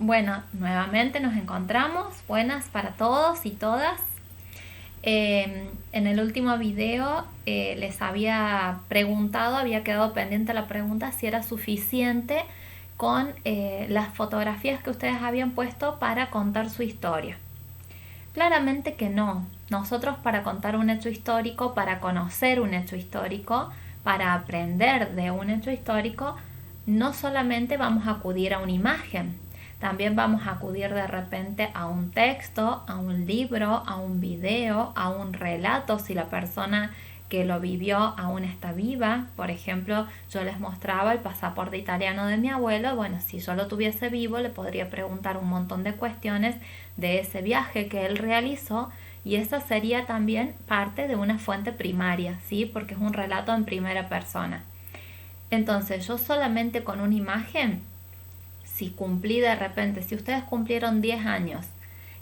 Bueno, nuevamente nos encontramos. Buenas para todos y todas. En el último video les había preguntado, había quedado pendiente la pregunta si era suficiente con las fotografías que ustedes habían puesto para contar su historia. Claramente que no. Nosotros, para contar un hecho histórico, para conocer un hecho histórico, para aprender de un hecho histórico, no solamente vamos a acudir a una imagen, también vamos a acudir de repente a un texto, a un libro, a un video, a un relato, si la persona que lo vivió aún está viva. Por ejemplo, yo les mostraba el pasaporte italiano de mi abuelo. Bueno, si yo lo tuviese vivo, le podría preguntar un montón de cuestiones de ese viaje que él realizó, y esa sería también parte de una fuente primaria, ¿sí? Porque es un relato en primera persona. Entonces, yo solamente con una imagen, si cumplí de repente, si ustedes cumplieron 10 años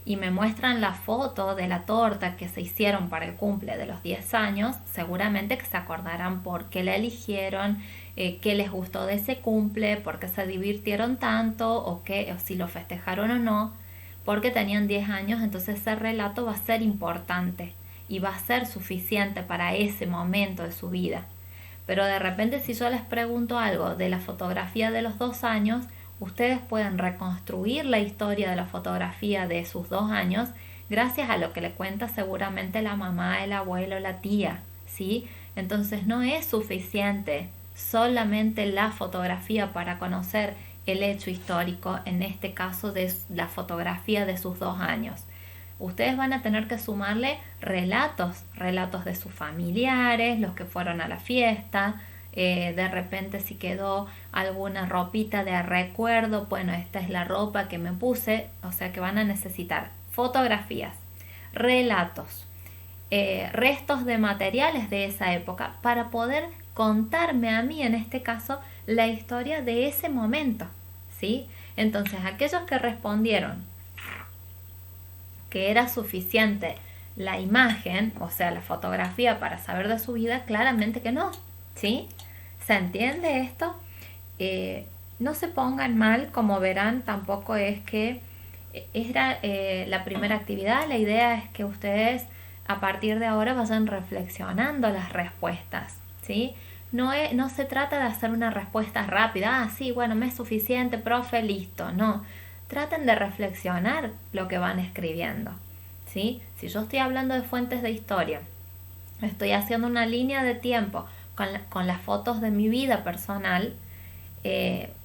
y me muestran la foto de la torta que se hicieron para el cumple de los 10 años, seguramente que se acordarán por qué la eligieron, qué les gustó de ese cumple, por qué se divirtieron tanto, o si lo festejaron o no, porque tenían 10 años. Entonces ese relato va a ser importante y va a ser suficiente para ese momento de su vida. Pero de repente, si yo les pregunto algo de la fotografía de los 2 años, ustedes pueden reconstruir la historia de la fotografía de sus 2 años gracias a lo que le cuenta seguramente la mamá, el abuelo, la tía, ¿sí? Entonces no es suficiente solamente la fotografía para conocer el hecho histórico, en este caso de la fotografía de sus 2 años. Ustedes van a tener que sumarle relatos de sus familiares, los que fueron a la fiesta, de repente si quedó alguna ropita de recuerdo, bueno, esta es la ropa que me puse. O sea que van a necesitar fotografías, relatos, restos de materiales de esa época para poder contarme a mí, en este caso, la historia de ese momento, ¿sí? Entonces, aquellos que respondieron que era suficiente la imagen, o sea, la fotografía para saber de su vida, claramente que no, ¿sí? ¿Se entiende esto? No se pongan mal, como verán, tampoco es que era la primera actividad. La idea es que ustedes a partir de ahora vayan reflexionando las respuestas, ¿sí? No se trata de hacer una respuesta rápida. Ah, sí, bueno, me es suficiente, profe, listo. No, traten de reflexionar lo que van escribiendo, ¿sí? Si yo estoy hablando de fuentes de historia, estoy haciendo una línea de tiempo con las fotos de mi vida personal,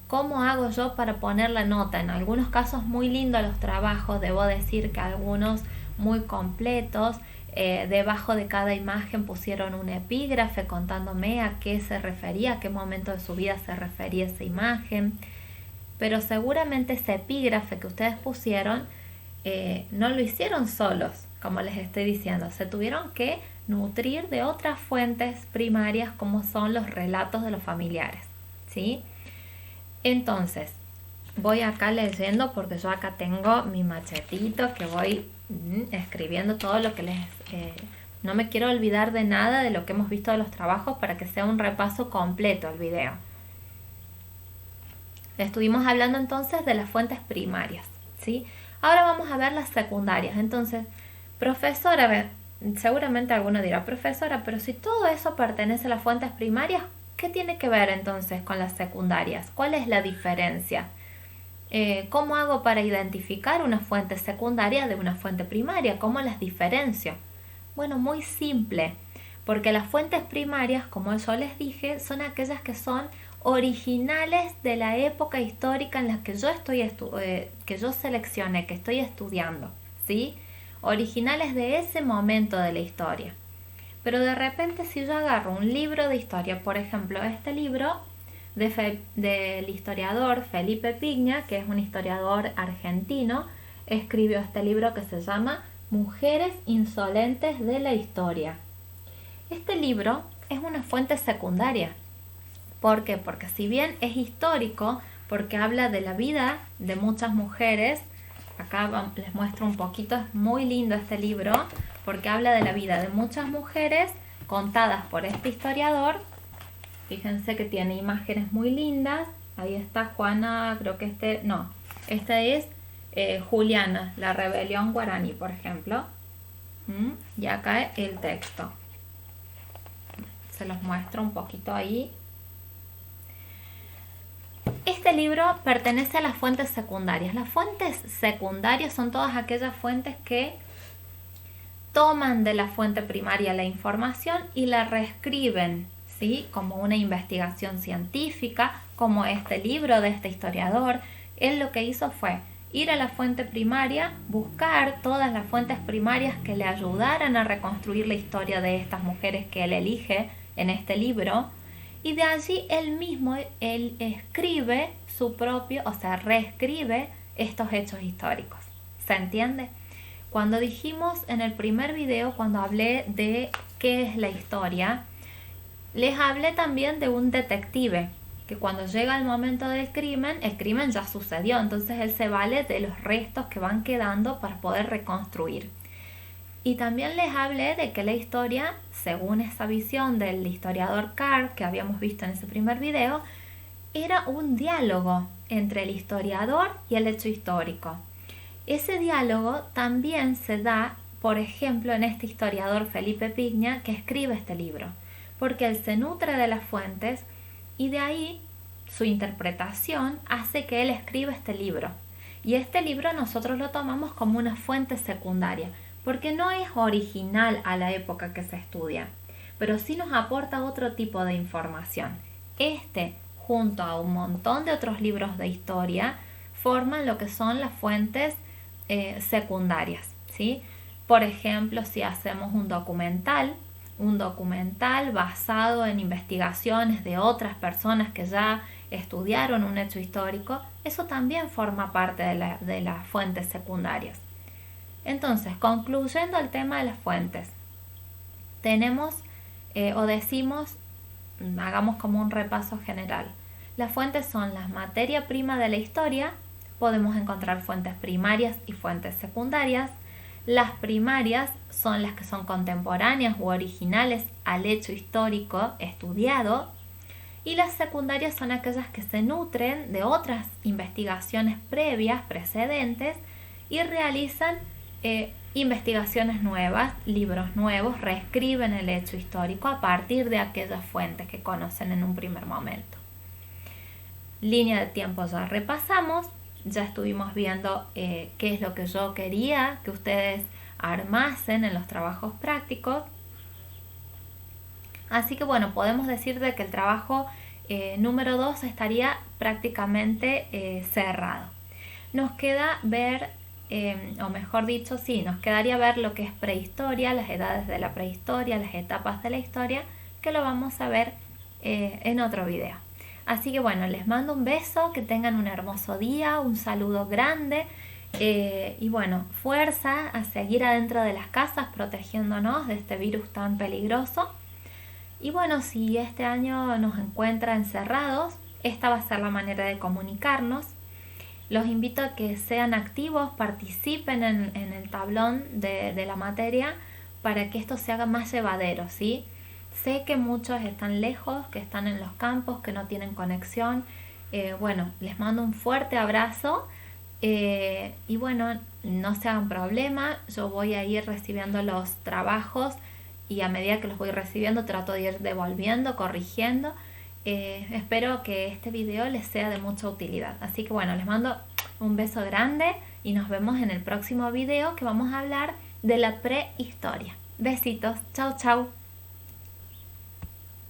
¿cómo hago yo para poner la nota? En algunos casos muy lindos los trabajos, debo decir que algunos muy completos. Debajo de cada imagen pusieron un epígrafe contándome a qué se refería, a qué momento de su vida se refería esa imagen. Pero seguramente ese epígrafe que ustedes pusieron no lo hicieron solos, como les estoy diciendo. Se tuvieron que nutrir de otras fuentes primarias, como son los relatos de los familiares, ¿sí? Entonces, voy acá leyendo, porque yo acá tengo mi machetito que voy escribiendo todo lo que les... no me quiero olvidar de nada de lo que hemos visto de los trabajos para que sea un repaso completo el video. Estuvimos hablando entonces de las fuentes primarias, ¿sí? Ahora vamos a ver las secundarias. Entonces, profesora, a ver, seguramente alguno dirá, profesora, pero si todo eso pertenece a las fuentes primarias, ¿qué tiene que ver entonces con las secundarias? ¿Cuál es la diferencia? ¿Cómo hago para identificar una fuente secundaria de una fuente primaria? ¿Cómo las diferencio? Bueno, muy simple, porque las fuentes primarias, como yo les dije, son aquellas que son originales de la época histórica en la que yo que yo seleccioné, que estoy estudiando, ¿sí? Originales de ese momento de la historia. Pero de repente, si yo agarro un libro de historia, por ejemplo, este libro del historiador Felipe Piña, que es un historiador argentino, escribió este libro que se llama Mujeres insolentes de la historia. Este libro es una fuente secundaria. ¿Por qué? Porque si bien es histórico, porque habla de la vida de muchas mujeres, acá les muestro un poquito, es muy lindo este libro, porque habla de la vida de muchas mujeres contadas por este historiador. Fíjense que tiene imágenes muy lindas. Ahí está Juana, creo que Esta es Juliana, la rebelión guaraní, por ejemplo. Y acá el texto. Se los muestro un poquito ahí. Este libro pertenece a las fuentes secundarias. Las fuentes secundarias son todas aquellas fuentes que toman de la fuente primaria la información y la reescriben, ¿sí? Como una investigación científica, como este libro de este historiador. Él lo que hizo fue ir a la fuente primaria, buscar todas las fuentes primarias que le ayudaran a reconstruir la historia de estas mujeres que él elige en este libro, y de allí él escribe su propio, o sea, reescribe estos hechos históricos. ¿Se entiende? Cuando dijimos en el primer video, cuando hablé de qué es la historia, les hablé también de un detective, que cuando llega el momento del crimen, el crimen ya sucedió, entonces él se vale de los restos que van quedando para poder reconstruir. Y también les hablé de que la historia, según esa visión del historiador Carr que habíamos visto en ese primer video, era un diálogo entre el historiador y el hecho histórico. Ese diálogo también se da, por ejemplo, en este historiador Felipe Piña, que escribe este libro, porque él se nutre de las fuentes y de ahí su interpretación hace que él escriba este libro. Y este libro nosotros lo tomamos como una fuente secundaria, porque no es original a la época que se estudia, pero sí nos aporta otro tipo de información. Este, junto a un montón de otros libros de historia, forman lo que son las fuentes secundarias, ¿sí? Por ejemplo, si hacemos un documental basado en investigaciones de otras personas que ya estudiaron un hecho histórico, eso también forma parte de las fuentes secundarias. Entonces, concluyendo el tema de las fuentes, tenemos hagamos como un repaso general. Las fuentes son la materia prima de la historia. Podemos encontrar fuentes primarias y fuentes secundarias. Las primarias son las que son contemporáneas u originales al hecho histórico estudiado, y las secundarias son aquellas que se nutren de otras investigaciones previas, precedentes, y realizan investigaciones nuevas, libros nuevos, reescriben el hecho histórico a partir de aquellas fuentes que conocen en un primer momento. Línea de tiempo ya repasamos. Ya estuvimos viendo qué es lo que yo quería que ustedes armasen en los trabajos prácticos. Así que bueno, podemos decir de que el trabajo número 2 estaría prácticamente cerrado. Nos queda ver, o mejor dicho, sí, nos quedaría ver lo que es prehistoria, las edades de la prehistoria, las etapas de la historia, que lo vamos a ver en otro video. Así que bueno, les mando un beso, que tengan un hermoso día, un saludo grande y bueno, fuerza a seguir adentro de las casas protegiéndonos de este virus tan peligroso. Y bueno, si este año nos encuentra encerrados, esta va a ser la manera de comunicarnos. Los invito a que sean activos, participen en el tablón de la materia para que esto se haga más llevadero, ¿sí? Sé que muchos están lejos, que están en los campos, que no tienen conexión. Bueno, les mando un fuerte abrazo y bueno, no se hagan problema. Yo voy a ir recibiendo los trabajos y a medida que los voy recibiendo trato de ir devolviendo, corrigiendo. Espero que este video les sea de mucha utilidad. Así que bueno, les mando un beso grande y nos vemos en el próximo video, que vamos a hablar de la prehistoria. Besitos, chau chau.